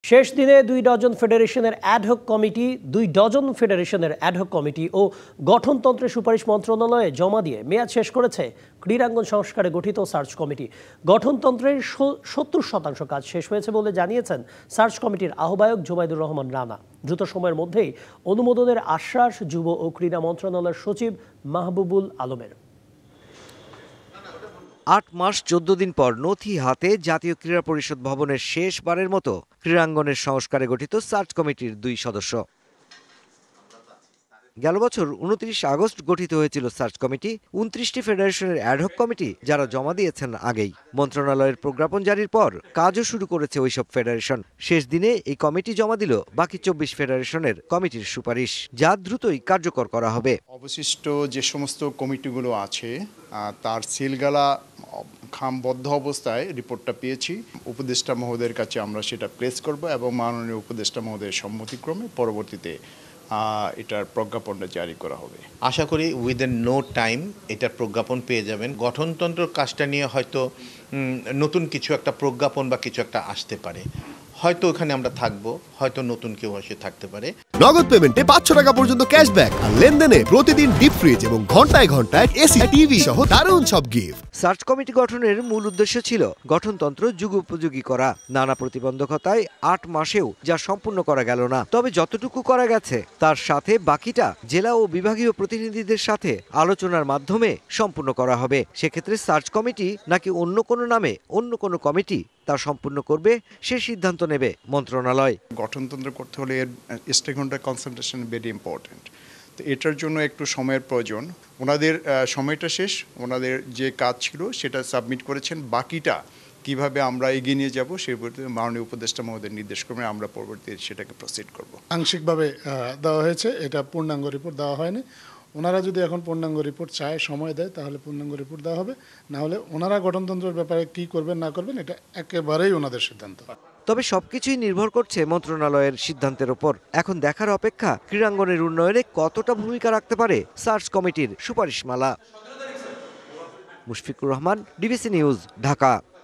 শেষ দিনে 2 ডজন ফেডারেশনের অ্যাডহক কমিটি ও গঠনতন্ত্রের সুপারিশ মন্ত্রণালয়ে জমা দিয়ে মেয়াদ শেষ করেছে ক্রীড়াঙ্গন সংস্কারে গঠিত সার্চ কমিটি। গঠনতন্ত্রের 70% কাজ শেষ হয়েছে বলে জানিয়েছেন সার্চ কমিটির আহ্বায়ক জুবাইদুর রহমান রানা। দ্রুত সময়ের মধ্যেই অনুমোদনের আশ্বাস যুব ও ক্রীড়া মন্ত্রণালয়ের সচিব মাহবুবুল আলমের। ৮ মাস ১৪ দিন পর নথি হাতে জাতীয় ক্রীড়া পরিষদ ভবনের শেষবারের মতো ক্রীড়াঙ্গনের সংস্কারে গঠিত সার্চ কমিটির 2 সদস্য। গেল বছর ২৯ আগস্ট গঠিত হয়েছিল সার্চ কমিটি। ২৯টি ফেডারেশনের অ্যাডহক কমিটি যারা জমা দিয়েছেন আগেই। মন্ত্রণালয়ের প্রজ্ঞাপন জারির পর কাজও শুরু করেছে ওইসব ফেডারেশন। শেষ দিনে এই কমিটি জমা দিল বাকি ২৪ ফেডারেশনের কমিটির সুপারিশ, যা দ্রুতই কার্যকর করা হবে। অবশিষ্ট যে সমস্ত কমিটিগুলো আছে তার সিলগালা খামবদ্ধ অবস্থায় রিপোর্টটা পেয়েছি। উপদেষ্টা মহোদয়ের কাছে আমরা সেটা প্লেস করব এবং মাননীয় উপদেষ্টা মহোদয়ের সম্মতিক্রমে পরবর্তীতে এটার প্রজ্ঞাপনটা জারি করা হবে। আশা করি উইদিন নো টাইম এটার প্রজ্ঞাপন পেয়ে যাবেন। গঠনতন্ত্র কাজটা নিয়ে হয়তো নতুন কিছু একটা প্রজ্ঞাপন বা কিছু একটা আসতে পারে, হয়তো ওখানে আমরা থাকবো, হয়তো নতুন কেউ এসে থাকতে পারে। নগদ পেমেন্টে ৫০০ টাকা পর্যন্ত ক্যাশব্যাক আর লেনদেনে প্রতিদিন ডিপ ফ্রিজ এবং ঘন্টায় ঘন্টায় এসি টিভি সহ দারুণ সব গিফট। সার্চ কমিটি গঠনের মূল উদ্দেশ্য ছিল গঠনতন্ত্র যুগোপযোগী করা। নানা প্রতিবন্ধকতায় ৮ মাসেও যা সম্পূর্ণ করা গেল না, তবে যতটুকু করা গেছে তার সাথে বাকিটা জেলা ও বিভাগীয় প্রতিনিধিদের সাথে আলোচনার মাধ্যমে সম্পূর্ণ করা হবে। সেক্ষেত্রে সার্চ কমিটি নাকি অন্য কোনো নামে অন্য কোনো কমিটি তা সম্পূর্ণ করবে সে সিদ্ধান্ত নেবে মন্ত্রণালয়। গঠনতন্ত্র করতে হলে এর স্টেকহোল্ডার কনসালটেশন ভেরি ইম্পর্টেন্ট। তো এটার জন্য একটু সময়ের প্রয়োজন। ওনাদের সময়টা শেষ, ওনাদের যে কাজ ছিল সেটা সাবমিট করেছেন। বাকিটা কিভাবে আমরা এগিয়ে নিয়ে যাব সেই মাননীয় উপদেষ্টা মহোদয়ের নির্দেশ ক্রমে আমরা পরবর্তীতে সেটাকে প্রসিড করব। আংশিকভাবে দেওয়া হয়েছে, এটা পূর্ণাঙ্গ রিপোর্ট দেওয়া হয়নি। ওনারা যদি এখন পূর্ণাঙ্গ রিপোর্ট চায়, সময় দেয়, তাহলে পূর্ণাঙ্গ রিপোর্ট দেওয়া হবে। না হলে ওনারা গঠনতন্ত্রের ব্যাপারে কি করবেন না করবেন এটা একেবারেই ওনাদের সিদ্ধান্ত। তবে সবকিছুই নির্ভর করছে মন্ত্রণালয়ের সিদ্ধান্তের উপর। এখন দেখার অপেক্ষা ক্রীড়াঙ্গনের উন্নয়নে কতটা ভূমিকা রাখতে পারে সার্চ কমিটির সুপারিশমালা। Mushfiqur Rahman, DBC news, Dhaka.